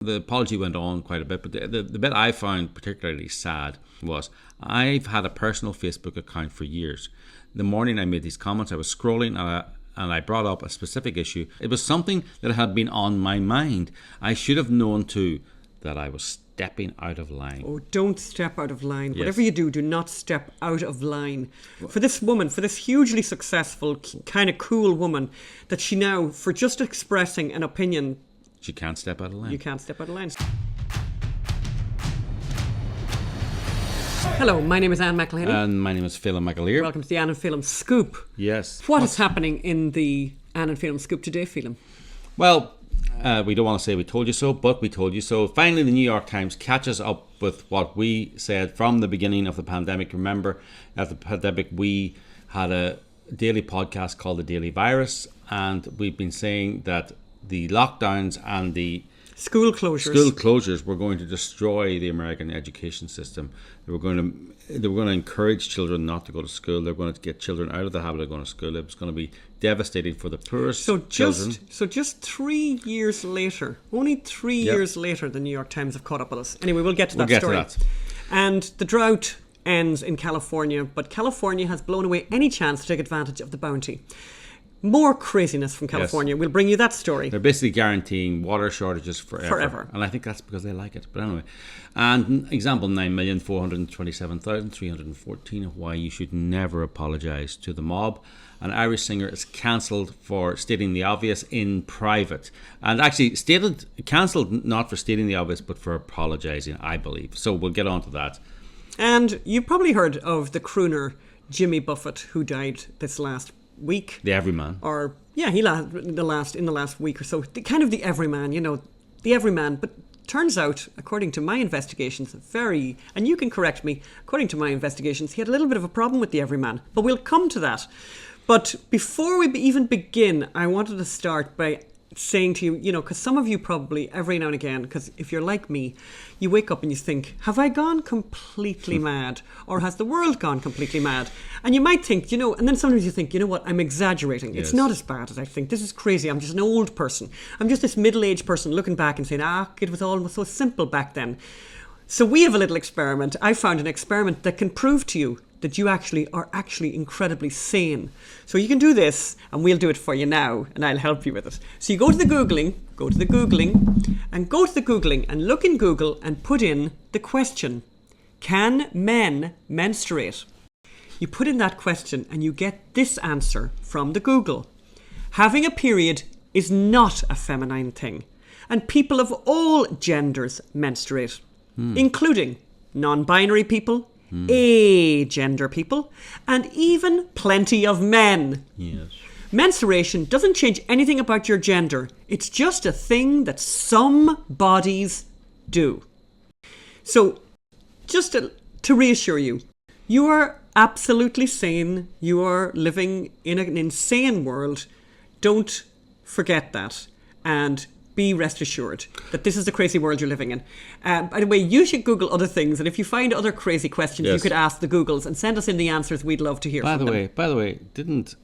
The apology went on quite a bit, but the bit I found particularly sad was I've had a personal Facebook account for years. The morning I made these comments, I was scrolling and I brought up a specific issue. It was something that had been on my mind. I should have known too that I was stepping out of line. Oh, don't step out of line. Yes. Whatever you do not step out of line. For this woman, for this hugely successful, kind of cool woman, that she now, for just expressing an opinion, She can't step out of line. you can't step out of line. Hello, my name is Anne McElhinney. And my name is 𝙈𝙤𝙤𝙈. Welcome to the Anne and Phelim Scoop. Yes. What is happening in the Anne and Phelim Scoop today, Phelim? Well, we don't want to say we told you so, but we told you so. Finally, the New York Times catches up with what we said from the beginning of the pandemic. Remember, at the pandemic, we had a daily podcast called The Daily Virus, and we've been saying that the lockdowns and the School closures were going to destroy the American education system. They were going to encourage children not to go to school. They were going to get children out of the habit of going to school. It was going to be devastating for the poorest children. So just 3 years later, only 3 years later, the New York Times have caught up with us. Anyway, we'll get to that story. And the drought ends in California, but California has blown away any chance to take advantage of the bounty. More craziness from California. We'll bring you that story. They're basically guaranteeing water shortages forever. And I think that's because they like it. But anyway. And example 9,427,314 of why you should never apologise to the mob. An Irish singer is cancelled for stating the obvious in private. And actually cancelled not for stating the obvious, but for apologising, I believe. So we'll get on to that. And you've probably heard of the crooner Jimmy Buffett, who died this last week. The everyman. Or he in the last week or so. The everyman, the everyman. But turns out, according to my investigations, and you can correct me, according to my investigations, he had a little bit of a problem with the everyman. But we'll come to that. But before we even begin, I wanted to start by saying to you, because some of you probably every now and again, because if you're like me, you wake up and you think, have I gone completely mad? Or has the world gone completely mad? And you might think, and then sometimes you think, I'm exaggerating. Yes. It's not as bad as I think. This is crazy. I'm just an old person. I'm just this middle-aged person looking back and saying, it was all so simple back then. So we have a little experiment. I found an experiment that can prove to you that you are actually incredibly sane. So you can do this, and we'll do it for you now, and I'll help you with it. So you go to the Googling, and look in Google and put in the question, can men menstruate? You put in that question and you get this answer from the Google. Having a period is not a feminine thing, and people of all genders menstruate, including non-binary people, agender people, and even plenty of men. Yes. Menstruation doesn't change anything about your gender. It's just a thing that some bodies do. So, just to reassure you, you are absolutely sane. You are living in an insane world. Don't forget that. And be rest assured that this is the crazy world you're living in. By the way, you should Google other things, and if you find other crazy questions, you could ask the Googles and send us in the answers. We'd love to hear from them. By the way, didn't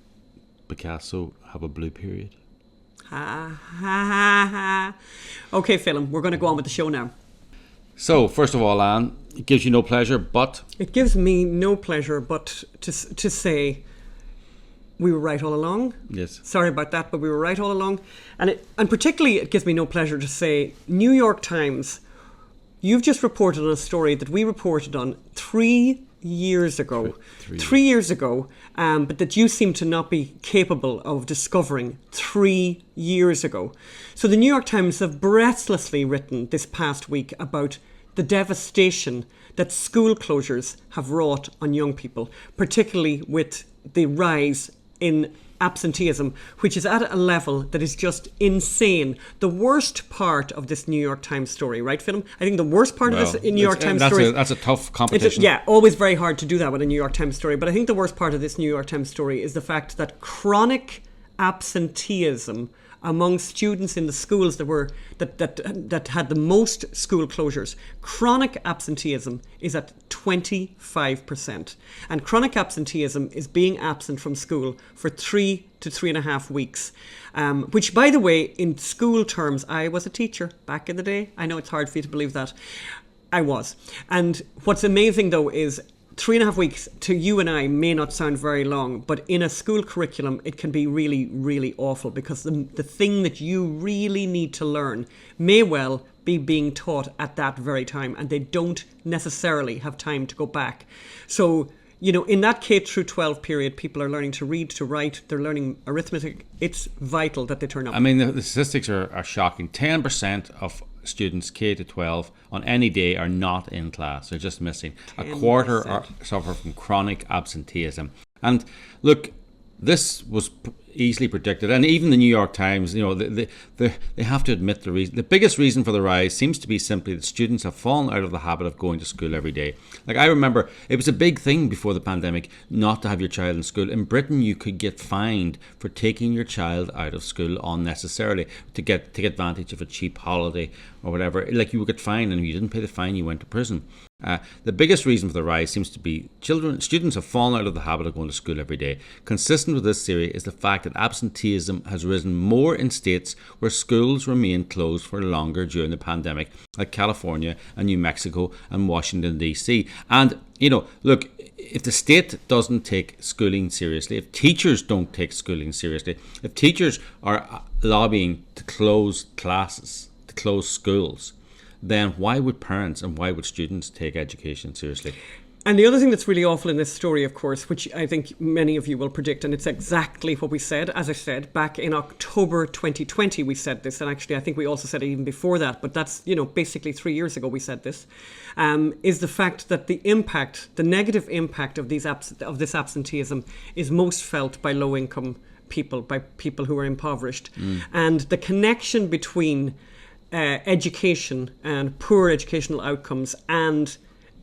Picasso have a blue period? Ha ha ha ha. Okay, Phelim, we're going to go on with the show now. So, first of all, Anne, it gives you no pleasure, but... It gives me no pleasure but to say... we were right all along. Yes. Sorry about that, but we were right all along. And particularly it gives me no pleasure to say, New York Times, you've just reported on a story that we reported on 3 years ago. 3 years ago, but that you seem to not be capable of discovering 3 years ago. So the New York Times have breathlessly written this past week about the devastation that school closures have wrought on young people, particularly with the rise in absenteeism, which is at a level that is just insane. The worst part of this New York Times story, right, Phelim? I think the worst part of this New York Times story... That's a tough competition. Always very hard to do that with a New York Times story. But I think the worst part of this New York Times story is the fact that chronic absenteeism among students in the schools that had the most school closures. Chronic absenteeism is at 25%. And chronic absenteeism is being absent from school for 3 to 3.5 weeks. Which, by the way, in school terms, I was a teacher back in the day. I know it's hard for you to believe that. I was. And what's amazing, though, is 3.5 weeks to you and I may not sound very long, but in a school curriculum, it can be really, really awful, because the thing that you really need to learn may well be being taught at that very time, and they don't necessarily have time to go back. So, you know, in that K through 12 period, people are learning to read, to write, they're learning arithmetic. It's vital that they turn up. I mean, the statistics are shocking. 10% of students K to 12 on any day are not in class. They're just missing. 10%. A quarter suffer from chronic absenteeism. And look, this was easily predicted, and even the New York Times, you know, they have to admit the reason. The biggest reason for the rise seems to be simply that students have fallen out of the habit of going to school every day. Like, I remember it was a big thing before the pandemic not to have your child in school. In Britain, you could get fined for taking your child out of school unnecessarily to take advantage of a cheap holiday or whatever. Like, you would get fined, and if you didn't pay the fine, you went to prison. The biggest reason for the rise seems to be students have fallen out of the habit of going to school every day. Consistent with this theory is the fact that absenteeism has risen more in states where schools remained closed for longer during the pandemic, like California and New Mexico and Washington, D.C. And, you know, look, if the state doesn't take schooling seriously, if teachers don't take schooling seriously, if teachers are lobbying to close classes, to close schools, then why would parents and why would students take education seriously? And the other thing that's really awful in this story, of course, which I think many of you will predict, and it's exactly what we said, as I said, back in October 2020, we said this, and actually I think we also said it even before that, but that's, you know, basically 3 years ago we said this, is the fact that the negative impact of this absenteeism is most felt by low-income people, by people who are impoverished. And the connection between education and poor educational outcomes and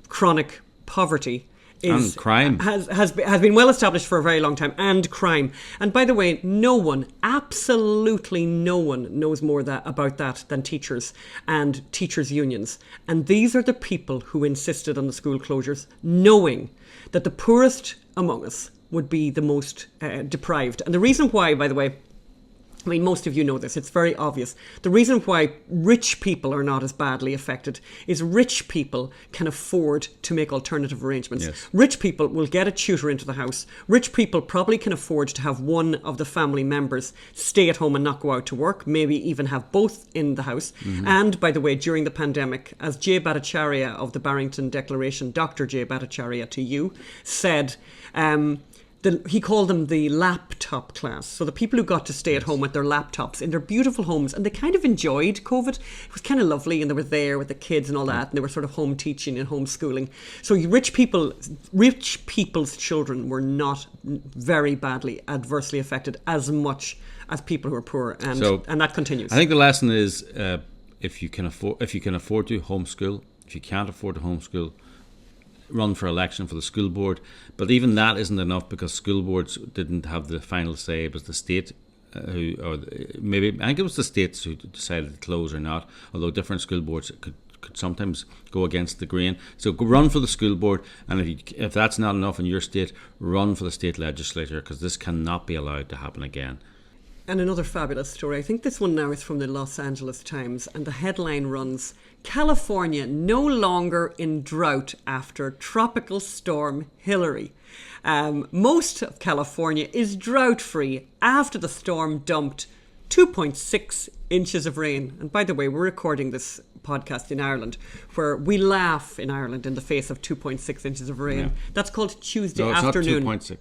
chronic poverty and crime has been well established for a very long time, and crime. And by the way, no one, absolutely no one, knows more about that than teachers and teachers' unions. And these are the people who insisted on the school closures, knowing that the poorest among us would be the most deprived. And the reason why, by the way, I mean, most of you know this, it's very obvious. The reason why rich people are not as badly affected is rich people can afford to make alternative arrangements. Yes. Rich people will get a tutor into the house. Rich people probably can afford to have one of the family members stay at home and not go out to work, maybe even have both in the house. And by the way, during the pandemic, as 𝘼𝙣𝙤 of the Barrington Declaration, Dr. 𝘼𝙣𝙤 to you, said, he called them the laptop class. So the people who got to stay at home with their laptops in their beautiful homes, and they kind of enjoyed COVID. It was kind of lovely, and they were there with the kids and all that, and they were sort of home teaching and homeschooling. So rich people's children were not very badly adversely affected as much as people who are poor, and that continues. I think the lesson is if you can afford to homeschool, if you can't afford to homeschool, run for election for the school board. But even that isn't enough, because school boards didn't have the final say. It was the state I think it was the states who decided to close or not, although different school boards could sometimes go against the grain. So go run for the school board, and if that's not enough in your state, run for the state legislature, because this cannot be allowed to happen again. And another fabulous story. I think this one now is from the Los Angeles Times, and the headline runs, California no longer in drought after tropical storm Hillary. Most of California is drought-free after the storm dumped 2.6 inches of rain. And by the way, we're recording this podcast in Ireland, where we laugh in Ireland in the face of 2.6 inches of rain. Yeah. That's called Tuesday afternoon. No, it's not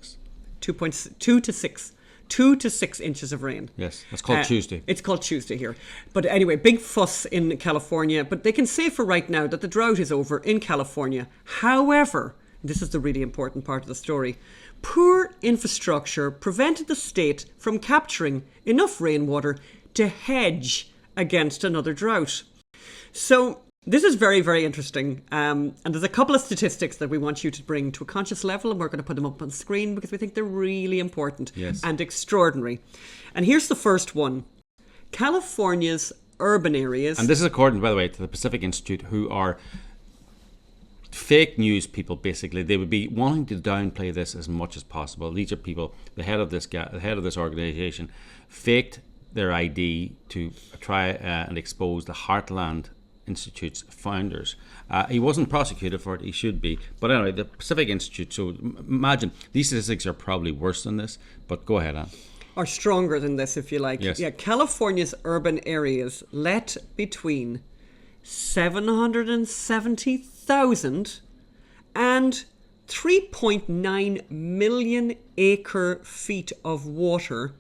2.6. 2 to 6. 2 to 6 inches of rain. Yes, that's called Tuesday. It's called Tuesday here. But anyway, big fuss in California. But they can say for right now that the drought is over in California. However, this is the really important part of the story, poor infrastructure prevented the state from capturing enough rainwater to hedge against another drought. So this is very, very interesting. And there's a couple of statistics that we want you to bring to a conscious level, and we're going to put them up on screen because we think they're really important and extraordinary. And here's the first one. California's urban areas. And this is according, by the way, to the Pacific Institute, who are fake news people. Basically, they would be wanting to downplay this as much as possible. These are people, the head of this organization, faked their ID to try and expose the Heartland Institute's founders. He wasn't prosecuted for it. He should be. But anyway, the Pacific Institute. So imagine these statistics are probably worse than this. But go ahead, Anne. Or stronger than this, if you like. Yes. Yeah, California's urban areas let between 770,000 and 3.9 million acre feet of water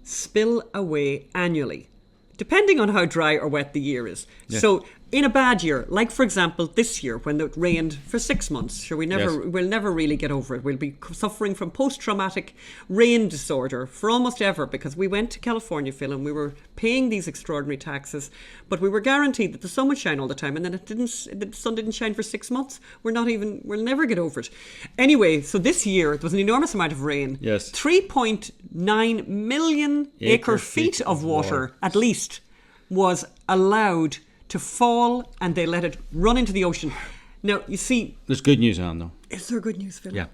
spill away annually, depending on how dry or wet the year is. Yeah. So in a bad year, like for example this year when it rained for 6 months, we'll never really get over it. We'll be suffering from post-traumatic rain disorder for almost ever, because we went to California, Phil, and we were paying these extraordinary taxes, but we were guaranteed that the sun would shine all the time, and then the sun didn't shine for 6 months. We'll never get over it. Anyway, so this year there was an enormous amount of rain. Yes. 3.9 million acre feet of water at least was allowed to fall, and they let it run into the ocean. Now, you see... There's good news on, though. Is there good news, Phil? Yeah.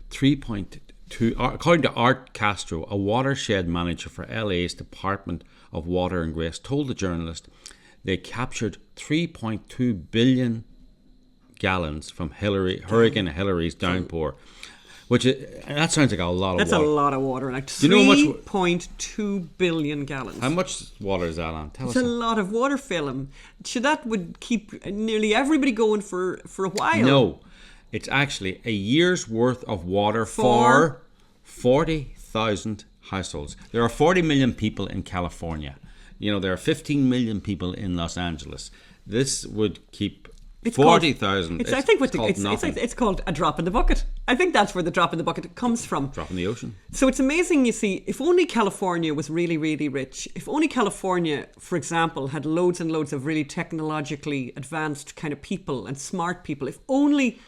3.2... According to Art Castro, a watershed manager for LA's Department of Water and Grace, told the journalist they captured 3.2 billion gallons from Hurricane Hilary's downpour. That sounds like a lot of water. That's a lot of water. Like 3.2 billion gallons. How much water is that on? Tell us. It's a lot of water, Phil. That would keep nearly everybody going for a while. No, it's actually a year's worth of water for 40,000 households. There are 40 million people in California. There are 15 million people in Los Angeles. This would keep... 40,000. It's called a drop in the bucket. I think that's where the drop in the bucket comes from. Drop in the ocean. So it's amazing, you see, if only California was really, really rich, if only California, for example, had loads and loads of really technologically advanced kind of people and smart people, if only...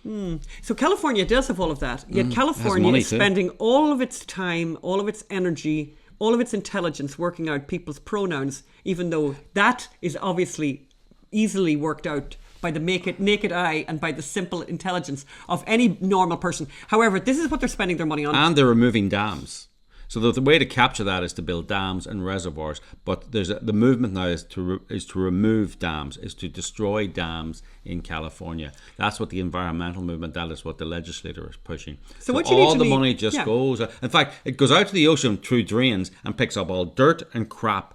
So California does have all of that, yet California is spending all of its time, all of its energy, all of its intelligence working out people's pronouns, even though that is obviously easily worked out by the naked eye and by the simple intelligence of any normal person. However, this is what they're spending their money on. And they're removing dams. So the way to capture that is to build dams and reservoirs. But the movement now is to remove dams, is to destroy dams in California. That's what the environmental movement, that is what the legislator is pushing. So what you all the money just goes... In fact, it goes out to the ocean through drains and picks up all dirt and crap.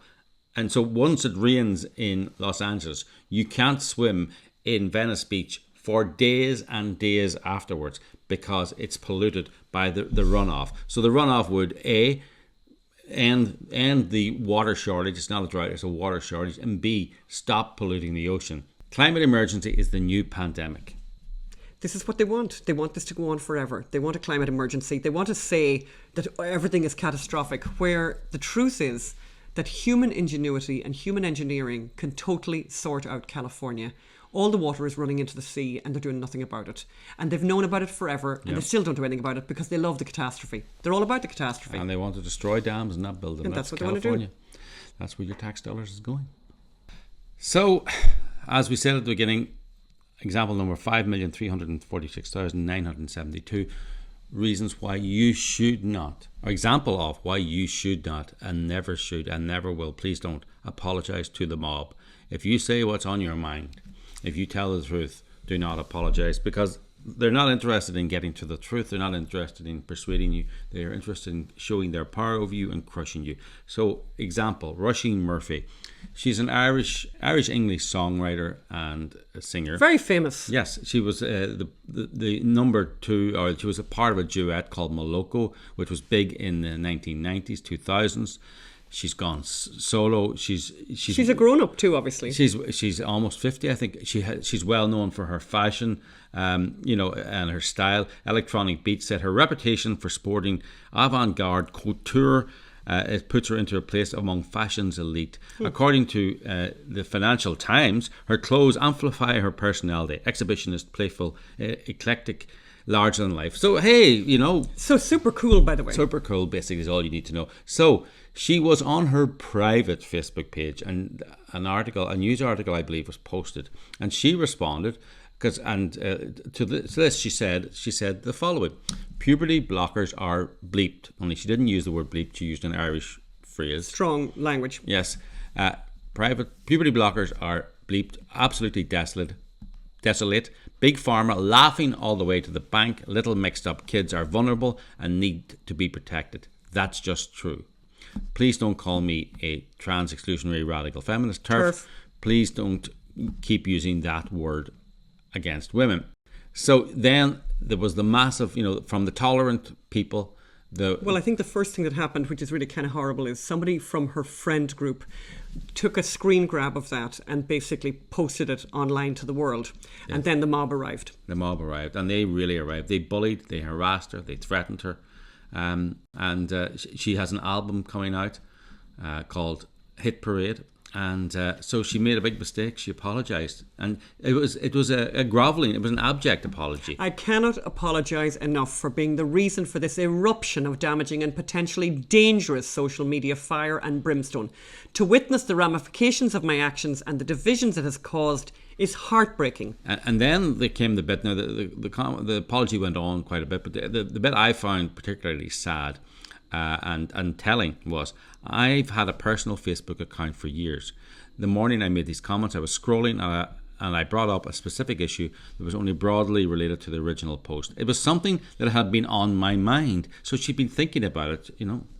And so once it rains in Los Angeles, you can't swim in Venice Beach for days and days afterwards because it's polluted by the runoff. So the runoff would end the water shortage. It's not a drought, it's a water shortage. And B, stop polluting the ocean. Climate emergency is the new pandemic. This is what they want. They want this to go on forever. They want a climate emergency. They want to say that everything is catastrophic, where the truth is that human ingenuity and human engineering can totally sort out California. All the water is running into the sea and they're doing nothing about it. And they've known about it forever and they still don't do anything about it because they love the catastrophe. They're all about the catastrophe. And they want to destroy dams and not build them. And that's what they California. want to do. That's where your tax dollars is going. So, as we said at the beginning, example number 5,346,972 reasons why you should not, or example of why you should not and never should and never will, please don't apologize to the mob. If you say what's on your mind, if you tell the truth, do not apologize, because they're not interested in getting to the truth. They're not interested in persuading you. They're interested in showing their power over you and crushing you. So, example, Roisin Murphy. She's an Irish-English songwriter and a singer. Very famous. Yes, she was the number two, or she was a part of a duet called Moloko, which was big in the 1990s, 2000s. She's gone solo. She's a grown up too, obviously. She's almost 50, I think. She's well known for her fashion, and her style. Electronic beats set her reputation for sporting avant-garde couture. It puts her into a place among fashion's elite. According to the Financial Times, her clothes amplify her personality. Exhibitionist, playful, eclectic, larger than life. So hey, So super cool, by the way. super cool. Basically, is all you need to know. So she was on her private Facebook page, and a news article, I believe, was posted, and she responded. To this, she said the following: puberty blockers are bleeped. Only she didn't use the word bleep; she used an Irish phrase. Strong language. Yes, private puberty blockers are bleeped. Absolutely desolate. Big pharma laughing all the way to the bank. Little mixed up kids are vulnerable and need to be protected. That's just true. Please don't call me a trans exclusionary radical feminist turf. Please don't keep using that word against women. So then there was the massive, from the tolerant people. Well, I think the first thing that happened, which is really kind of horrible, is somebody from her friend group took a screen grab of that and basically posted it online to the world. Yeah. And then the mob arrived. And they really arrived. They bullied, they harassed her, they threatened her. She has an album coming out called Hit Parade. And so she made a big mistake. She apologised, and it was a grovelling. It was an abject apology. I cannot apologise enough for being the reason for this eruption of damaging and potentially dangerous social media fire and brimstone. To witness the ramifications of my actions and the divisions it has caused is heartbreaking. And then there came the bit. Now the apology went on quite a bit, but the bit I found particularly sad and telling was, I've had a personal Facebook account for years. The morning I made these comments, I was scrolling and I brought up a specific issue that was only broadly related to the original post. It was something that had been on my mind, so she'd been thinking about it.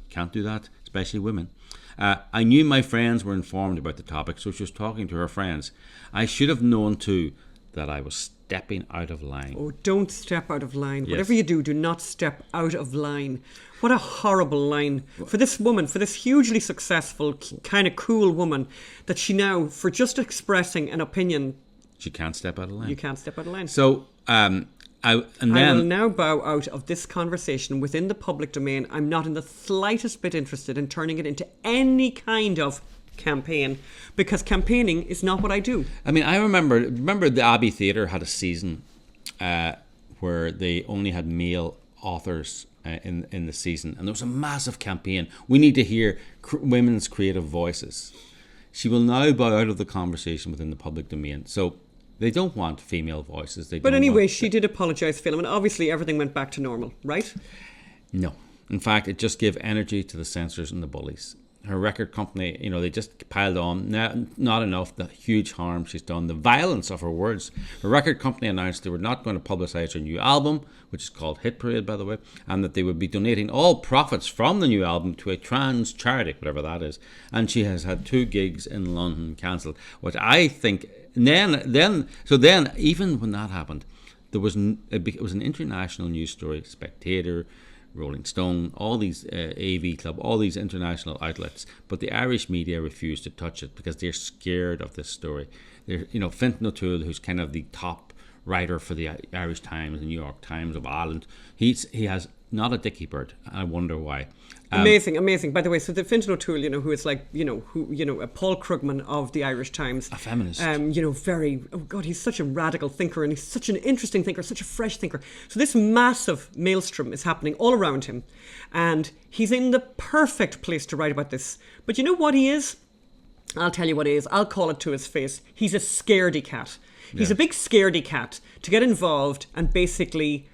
Can't do that, especially women. I knew my friends were informed about the topic, so she was talking to her friends. I should have known too that I was stepping out of line. Oh, don't step out of line. Yes. Whatever you do not step out of line. What a horrible line for this woman, for this hugely successful, kind of cool woman, that she now, for just expressing an opinion, she can't step out of line. You can't step out of line. So, I will now bow out of this conversation within the public domain. I'm not in the slightest bit interested in turning it into any kind of campaign, because campaigning is not what I do. I mean, I remember the Abbey Theatre had a season where they only had male authors in the season, and there was a massive campaign. We need to hear women's creative voices. She will now bow out of the conversation within the public domain. So they don't want female voices. But anyway, she did apologise, Phil, and obviously everything went back to normal, right? No. In fact, it just gave energy to the censors and the bullies. Her record company, they just piled on. Not enough, the huge harm she's done, the violence of her words. Her record company announced they were not going to publicise her new album, which is called Hit Parade, by the way, and that they would be donating all profits from the new album to a trans charity, whatever that is. And she has had 2 gigs in London cancelled, which I think. Then, even when that happened, it was an international news story. Spectator, Rolling Stone, all these AV Club, all these international outlets, but the Irish media refused to touch it because they're scared of this story. Fintan O'Toole, who's kind of the top writer for the Irish Times, the New York Times of Ireland, he has not a dicky bird. I wonder why. Amazing. By the way, so the Fintan O'Toole, who is like, a Paul Krugman of the Irish Times, a feminist. He's such a radical thinker, and he's such an interesting thinker, such a fresh thinker. So this massive maelstrom is happening all around him, and he's in the perfect place to write about this. But you know what he is? I'll tell you what he is. I'll call it to his face. He's a scaredy cat. He's a big scaredy cat to get involved and basically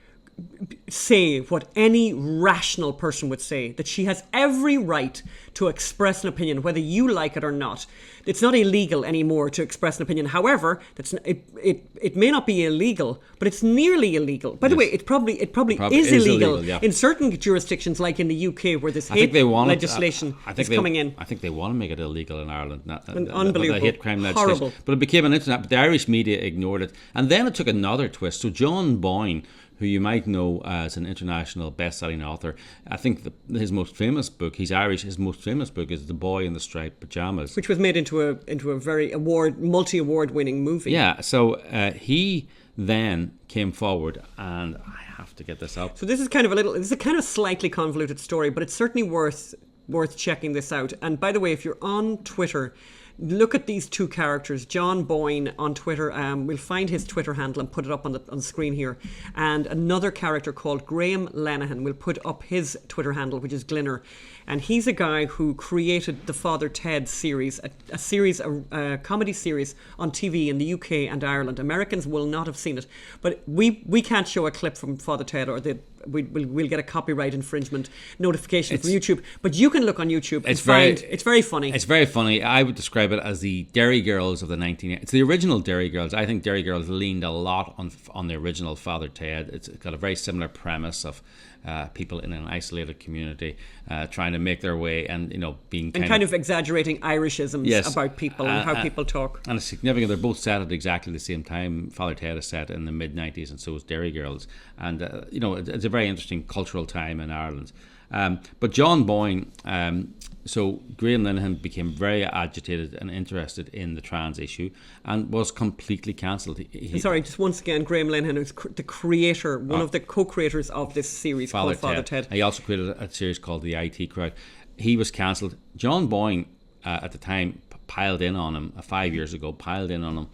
say what any rational person would say, that she has every right to express an opinion, whether you like it or not. It's not illegal anymore to express an opinion. However, it may not be illegal, but it's nearly illegal. By the way, it probably is illegal in certain jurisdictions, like in the UK, where this hate legislation is coming in. I think they want to make it illegal in Ireland. Unbelievable. The hate crime legislation. Horrible. But it became an internet. But the Irish media ignored it, and then it took another twist. So John Boyne, who you might know as an international best-selling author, I think his most famous book, he's Irish, his most famous book is The Boy in the Striped Pyjamas, which was made into a very multi-award winning movie. Yeah, so he then came forward, and I have to get this up. So this is kind of slightly convoluted story, but it's certainly worth checking this out. And by the way, if you're on Twitter, look at these two characters, John Boyne on Twitter. We'll find his Twitter handle and put it up on the screen here. And another character called Graham Linehan. We'll put up his Twitter handle, which is Glinner. And he's a guy who created the Father Ted series, a comedy series on TV in the UK and Ireland. Americans will not have seen it, but we can't show a clip from Father Ted, or we'll get a copyright infringement notification from YouTube. But you can look on YouTube. It's very funny. It's very funny. I would describe it as the Derry Girls of the 1980s. It's the original Derry Girls. I think Derry Girls leaned a lot on the original Father Ted. It's got a very similar premise of people in an isolated community trying to make their way, and being kind of exaggerating Irishisms about people and how people talk. And it's significant. They're both set at exactly the same time. Father Ted is set in the mid-90s, and so is Derry Girls. And it's a very interesting cultural time in Ireland. But John Boyne, so Graham Linehan became very agitated and interested in the trans issue and was completely cancelled. Sorry, just once again, Graham Linehan, who's the creator, one of the co-creators of this series called Father Ted. He also created a series called the IT Crowd. He was cancelled. John Boyne, at the time, piled in on him 5 years ago, and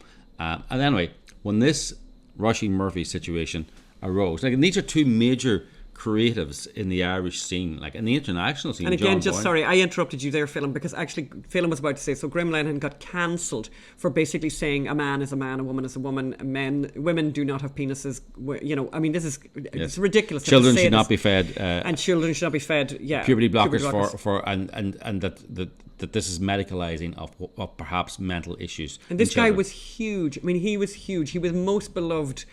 anyway, when this Rushing Murphy situation arose, like, these are two major creatives in the Irish scene, like in the international scene. And again, sorry, I interrupted you there, Phelim, because actually Phelim was about to say, so Graham Linehan got cancelled for basically saying a man is a man, a woman is a woman, women do not have penises. This is it's ridiculous. Children should not be fed, and children should not be fed. Yeah, puberty blockers for and that this is medicalizing of perhaps mental issues. And this guy was huge. I mean, he was huge. He was most beloved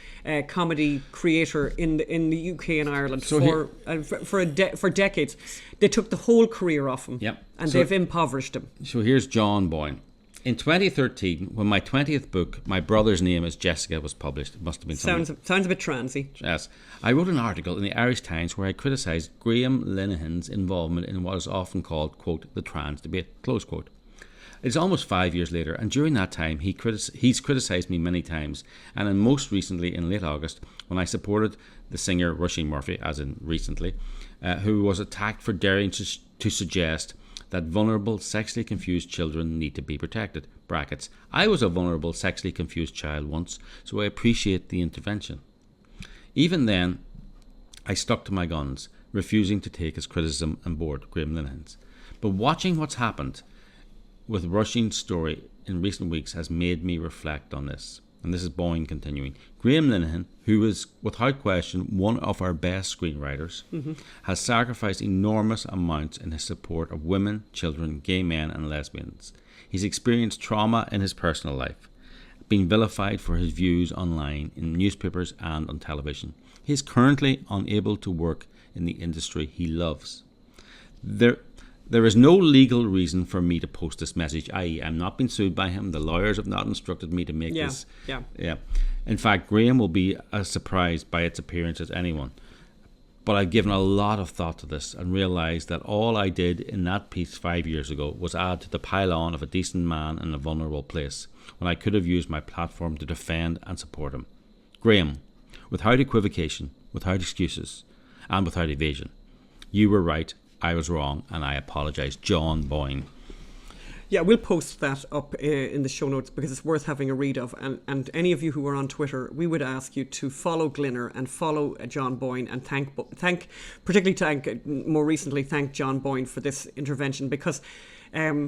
comedy creator in the UK and Ireland for decades. They took the whole career off him, and they've impoverished him. So here's John Boyne. In 2013, when my 20th book, My Brother's Name is Jessica, was published, it must have been sounds a bit transy. Yes, I wrote an article in the Irish Times where I criticised Graham Linehan's involvement in what is often called, quote, the trans debate, close quote. It's almost 5 years later, and during that time he's criticised me many times, and most recently in late August, when I supported the singer Rushing Murphy, as in recently, who was attacked for daring to suggest that vulnerable sexually confused children need to be protected. Brackets. I was a vulnerable sexually confused child once, so I appreciate the intervention. Even then, I stuck to my guns, refusing to take his criticism on board, Graham Linehan's. But watching what's happened with Rushing's story in recent weeks has made me reflect on this. And this is Boyne continuing. Graham Linehan, who is without question one of our best screenwriters, has sacrificed enormous amounts in his support of women, children, gay men and lesbians. He's experienced trauma in his personal life, being vilified for his views online, in newspapers and on television. He is currently unable to work in the industry he loves. There is no legal reason for me to post this message, i.e. I'm not being sued by him. The lawyers have not instructed me to make this. Yeah. In fact, Graham will be as surprised by its appearance as anyone. But I've given a lot of thought to this and realised that all I did in that piece 5 years ago was add to the pile-on of a decent man in a vulnerable place, when I could have used my platform to defend and support him. Graham, without equivocation, without excuses, and without evasion, you were right. I was wrong, and I apologise. John Boyne. Yeah, we'll post that up in the show notes because it's worth having a read of. And any of you who are on Twitter, we would ask you to follow Glinner and follow John Boyne, and more recently thank John Boyne for this intervention, because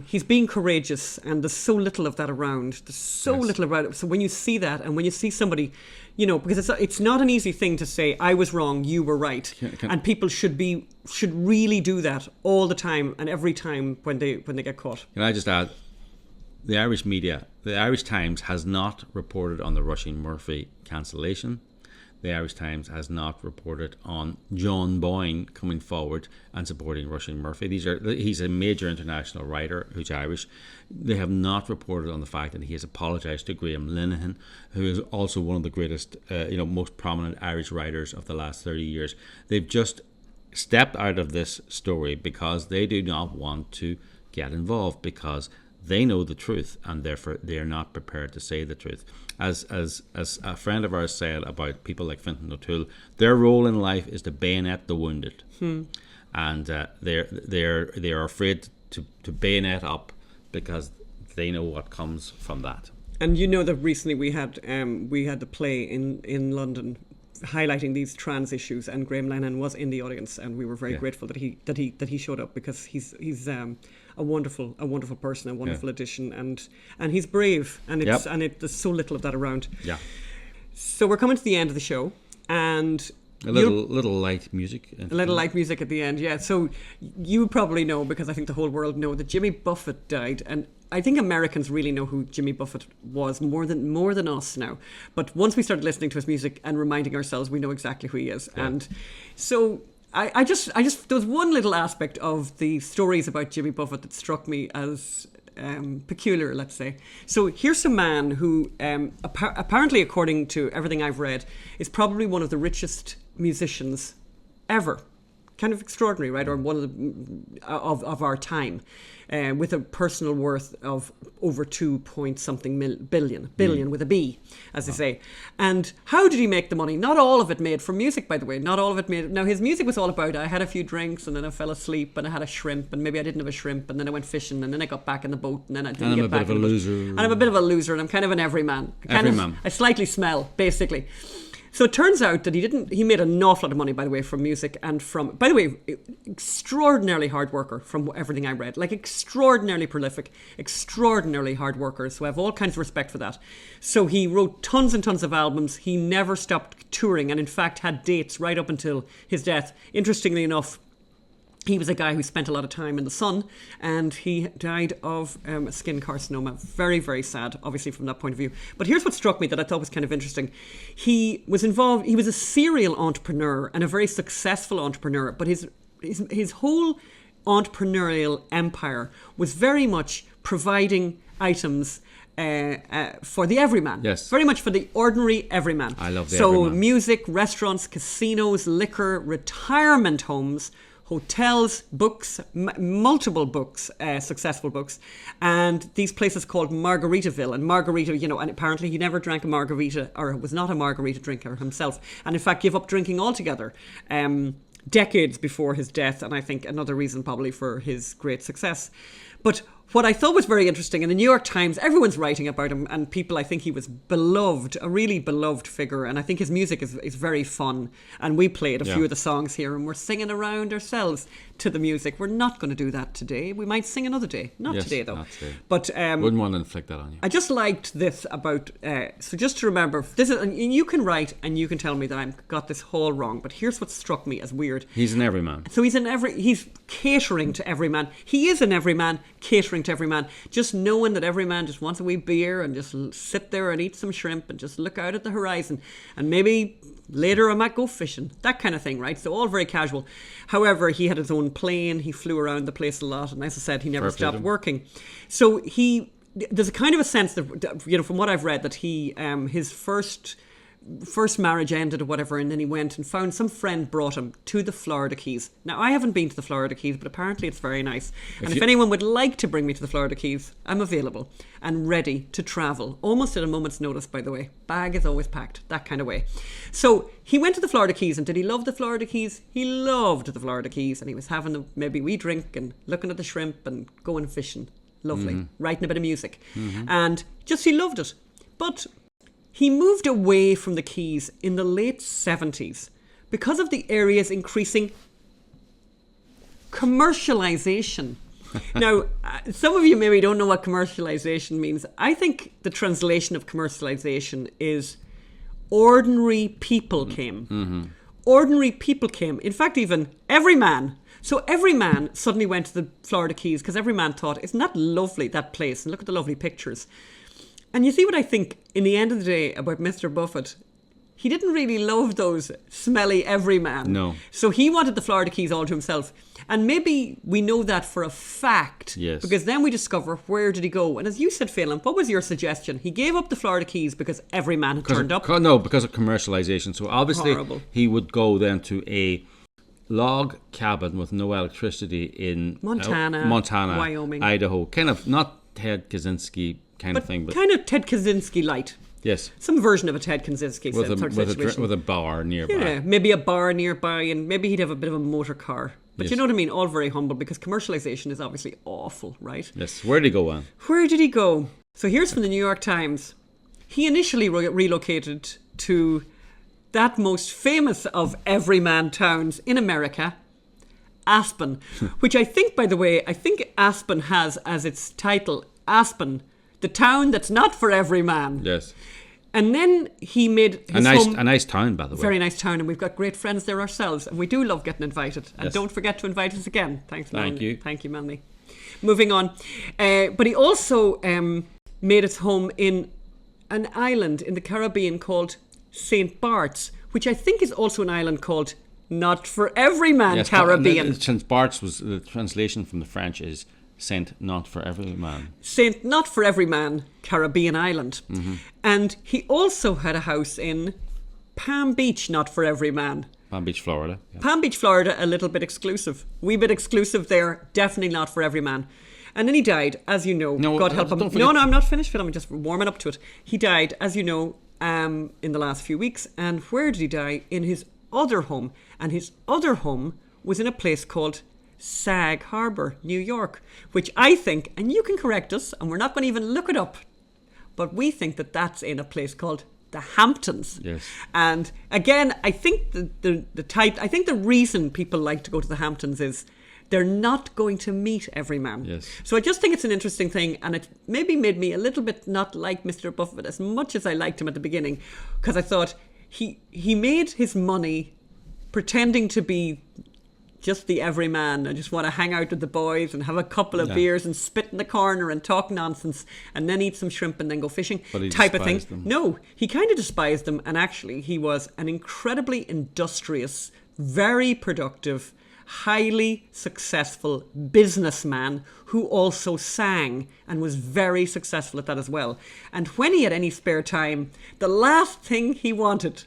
he's being courageous, and there's so little of that around. There's so little about it. So when you see that, and when you see somebody, because it's not an easy thing to say, I was wrong, you were right. And people should really do that all the time and every time when they get caught. Can I just add, the Irish media, the Irish Times has not reported on the Rushing Murphy cancellation. The Irish Times has not reported on John Boyne coming forward and supporting Rushing Murphy. He's a major international writer who's Irish. They have not reported on the fact that he has apologised to Graham Linehan, who is also one of the greatest, most prominent Irish writers of the last 30 years. They've just stepped out of this story because they do not want to get involved, because they know the truth and therefore they are not prepared to say the truth. As a friend of ours said about people like Fintan O'Toole, their role in life is to bayonet the wounded, and they are afraid to bayonet up because they know what comes from that. And you know that recently we had the play in London highlighting these trans issues, and Graham Lennon was in the audience, and we were very grateful that he showed up, because he's a wonderful person, a wonderful addition, and he's brave, and there's so little of that around. Yeah. So we're coming to the end of the show, and a little light music. A little light music at the end, yeah. So you probably know, because I think the whole world know, that Jimmy Buffett died, and I think Americans really know who Jimmy Buffett was more than us now. But once we started listening to his music and reminding ourselves, we know exactly who he is. Yeah. And so I just there was one little aspect of the stories about Jimmy Buffett that struck me as peculiar, let's say. So here's a man who apparently, according to everything I've read, is probably one of the richest musicians ever. Kind of extraordinary, right? Or one of the of our time, with a personal worth of over 2 billion with a B, as they say. And how did he make the money? Not all of it made from music, by the way. Not all of it made. Now, his music was all about, I had a few drinks and then I fell asleep and I had a shrimp and maybe I didn't have a shrimp and then I went fishing and then I got back in the boat and then I didn't get back. And I'm a bit of a loser. And I'm a bit of a loser, and I'm kind of an everyman. I slightly smell, basically. So it turns out that he made an awful lot of money, by the way, from music, and by the way, extraordinarily hard worker, from everything I read. Like, extraordinarily prolific, extraordinarily hard worker. So I have all kinds of respect for that. So he wrote tons and tons of albums. He never stopped touring, and in fact had dates right up until his death. Interestingly enough, he was a guy who spent a lot of time in the sun, and he died of skin carcinoma. Very, very sad, obviously, from that point of view. But here's what struck me that I thought was kind of interesting. He was a serial entrepreneur and a very successful entrepreneur, but his whole entrepreneurial empire was very much providing items for the everyman. Yes. Very much for the ordinary everyman. I love the everyman. So music, restaurants, casinos, liquor, retirement homes, hotels, books, multiple books, successful books, and these places called Margaritaville. And Margarita, and apparently he never drank a margarita, or was not a margarita drinker himself, and in fact gave up drinking altogether decades before his death, and I think another reason probably for his great success. But what I thought was very interesting, in the New York Times, everyone's writing about him, and people, I think he was beloved, a really beloved figure, and I think his music is very fun, and we played a few of the songs here, and we're singing around ourselves to the music. We're not going to do that today. We might sing another day. Not today, though. Not today. But wouldn't want to inflict that on you. I just liked this about, so just to remember, this is, and you can write, and you can tell me that I've got this whole wrong, but here's what struck me as weird. He's an everyman. So he's catering to every man. He is an everyman, catering to every man, just knowing that every man just wants a wee beer and just sit there and eat some shrimp and just look out at the horizon, and maybe later I might go fishing, that kind of thing, right? So all very casual. However, he had his own plane, he flew around the place a lot, and as I said, he never stopped working. So there's a kind of a sense that, from what I've read, that he his first marriage ended or whatever, and then he went and found some friend brought him to the Florida Keys. Now, I haven't been to the Florida Keys, but apparently it's very nice. And if anyone would like to bring me to the Florida Keys, I'm available and ready to travel, almost at a moment's notice, by the way. Bag is always packed, that kind of way. So he went to the Florida Keys, and did he love the Florida Keys? He loved the Florida Keys, and he was having maybe a wee drink and looking at the shrimp and going fishing. Lovely. Writing a bit of music. And just he loved it. But he moved away from the Keys in the late 70s because of the area's increasing commercialization. Now, some of you maybe don't know what commercialization means. I think the translation of commercialization is ordinary people came. Ordinary people came. In fact, even every man. So every man suddenly went to the Florida Keys because every man thought, isn't that lovely, that place? And look at the lovely pictures. And you see what I think, in the end of the day, about Mr. Buffett, he didn't really love those smelly everyman. No. So he wanted the Florida Keys all to himself. And maybe we know that for a fact. Yes. Because then we discover, where did he go? And as you said, Phelan, what was your suggestion? He gave up the Florida Keys because every man had turned up? No, because of commercialization. So obviously he would go then to a log cabin with no electricity in Montana, Wyoming, Idaho. Kind of not Ted Kaczynski kind of thing, but kind of Ted Kaczynski light. Yes, some version of a Ted Kaczynski with a bar nearby. Yeah, maybe a bar nearby, and maybe he'd have a bit of a motor car But Yes. you know what I mean? All very humble, because commercialization is obviously awful, right? Yes. Where did he go, Anne? Where did he go? So here's from the New York Times. He initially relocated to that most famous of everyman towns in America, Aspen, which I think, by the way, I think Aspen has as its title, Aspen, the town that's not for every man. Yes. And then he made his A nice town, by the way. very nice town, and we've got great friends there ourselves, and we do love getting invited. And Yes. don't forget to invite us again. Thanks, Melanie. Thank you. Thank you, Melanie. Moving on. But he also made his home in an island in the Caribbean called St. Bart's, which I think is also an island called Not for Every Man Caribbean. St. Bart's was the translation from the French is Saint Not for Every Man. St. Not for Every Man Caribbean Island. And he also had a house in Palm Beach, Not for Every Man. Palm Beach, Florida. Yeah. Palm Beach, Florida, a little bit exclusive. Wee bit exclusive there, definitely not for every man. And then he died, as you know. No, God help him. don't No, forget- I'm not finished with him. I'm just warming up to it. He died, as you know, in the last few weeks. And where did he die? In his other home. And his other home was in a place called Sag Harbor, New York, which I think, and you can correct us, and we're not going to even look it up, but we think that that's in a place called the Hamptons. Yes. And again, I think I think the reason people like to go to the Hamptons is they're not going to meet every man. Yes. So I just think it's an interesting thing, and it maybe made me a little bit not like Mr. Buffett as much as I liked him at the beginning, because I thought he made his money pretending to be just the everyman. I just want to hang out with the boys and have a couple of beers and spit in the corner and talk nonsense and then eat some shrimp and then go fishing type of thing. Them. No, he kind of despised them, and actually he was an incredibly industrious, very productive, highly successful businessman who also sang and was very successful at that as well. And when he had any spare time, the last thing he wanted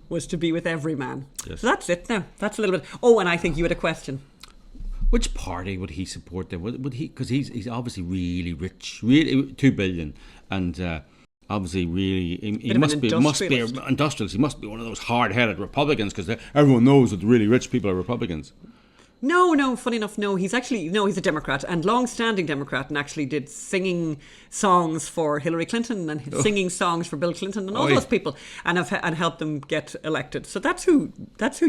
was to be with every man. Yes. So that's it now. That's a little bit. Oh, and I think you had a question. Which party would he support then? Would he? Because he's obviously really rich, really $2 billion, and obviously really he must be an industrialist. He must be one of those hard-headed Republicans, because everyone knows that the really rich people are Republicans. No, funny enough, no. He's a Democrat, and long-standing Democrat, and actually did singing songs for Hillary Clinton and singing songs for Bill Clinton and all those people, and helped them get elected. So that's who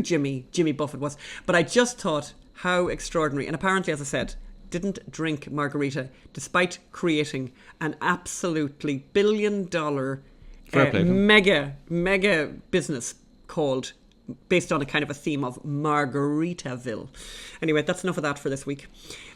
Jimmy Buffett was. But I just thought how extraordinary, and apparently, as I said, didn't drink margarita despite creating an absolutely billion-dollar mega business called, based on a kind of a theme of Margaritaville. Anyway, that's enough of that for this week.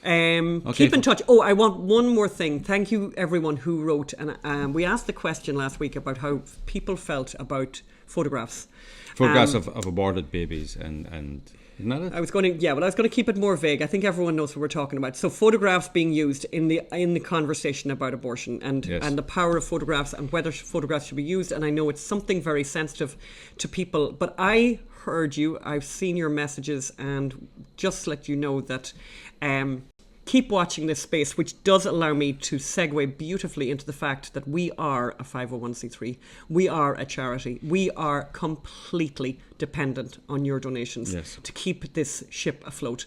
Keep in touch. Oh, I want one more thing. Thank you, everyone who wrote. And we asked the question last week about how people felt about photographs. Photographs of aborted babies and isn't that it? I was going to keep it more vague. I think everyone knows what we're talking about. So photographs being used in the conversation about abortion and the power of photographs and whether photographs should be used. And I know it's something very sensitive to people, but I heard you. I've seen your messages, and just let you know that keep watching this space, which does allow me to segue beautifully into the fact that we are a 501c3. We are a charity. We are completely dependent on your donations to keep this ship afloat.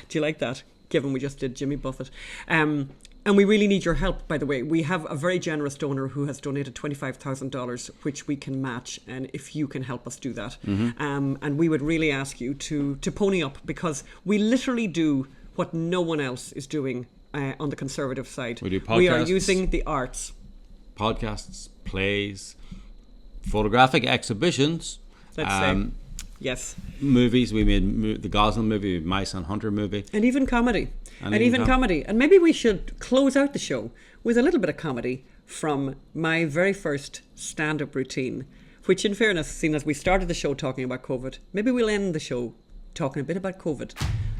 Do you like that? Given we just did Jimmy Buffett. And we really need your help, by the way. We have a very generous donor who has donated $25,000, which we can match, and if you can help us do that. And we would really ask you to pony up, because we literally do what no one else is doing on the conservative side. We do podcasts. We are using the arts. Podcasts, plays, photographic exhibitions. Let's say. Yes. Movies. We made the Gosling movie, Mice and Hunter movie. And even comedy. And even comedy. And maybe we should close out the show with a little bit of comedy from my very first stand-up routine, which, in fairness, seeing as we started the show talking about COVID, maybe we'll end the show talking a bit about COVID.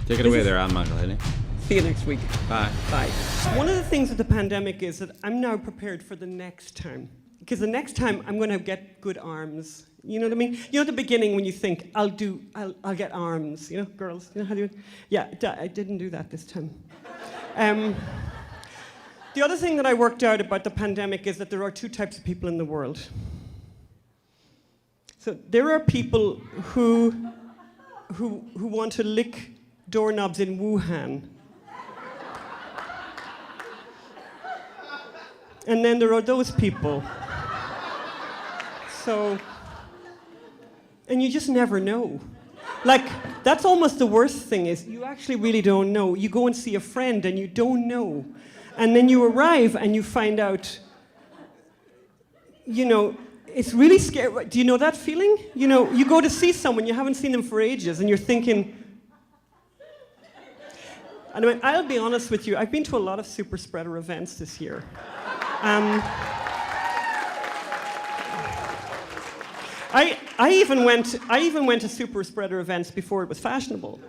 Take it away there, Anne McElhinney. See you next week. Bye. Bye. One of the things with the pandemic is that I'm now prepared for the next time. Because the next time I'm going to get good arms. You know what I mean? You know, at the beginning when you think, I'll get arms. You know, girls, you know how do you... Yeah, I didn't do that this time. The other thing that I worked out about the pandemic is that there are two types of people in the world. So there are people who want to lick doorknobs in Wuhan. And then there are those people. So, and you just never know. Like, that's almost the worst thing, is you actually really don't know. You go and see a friend and you don't know. And then you arrive and you find out, you know, it's really scary. Do you know that feeling? You know, you go to see someone, you haven't seen them for ages, and you're thinking... Anyway, I'll be honest with you, I've been to a lot of super spreader events this year. I even went to super spreader events before it was fashionable.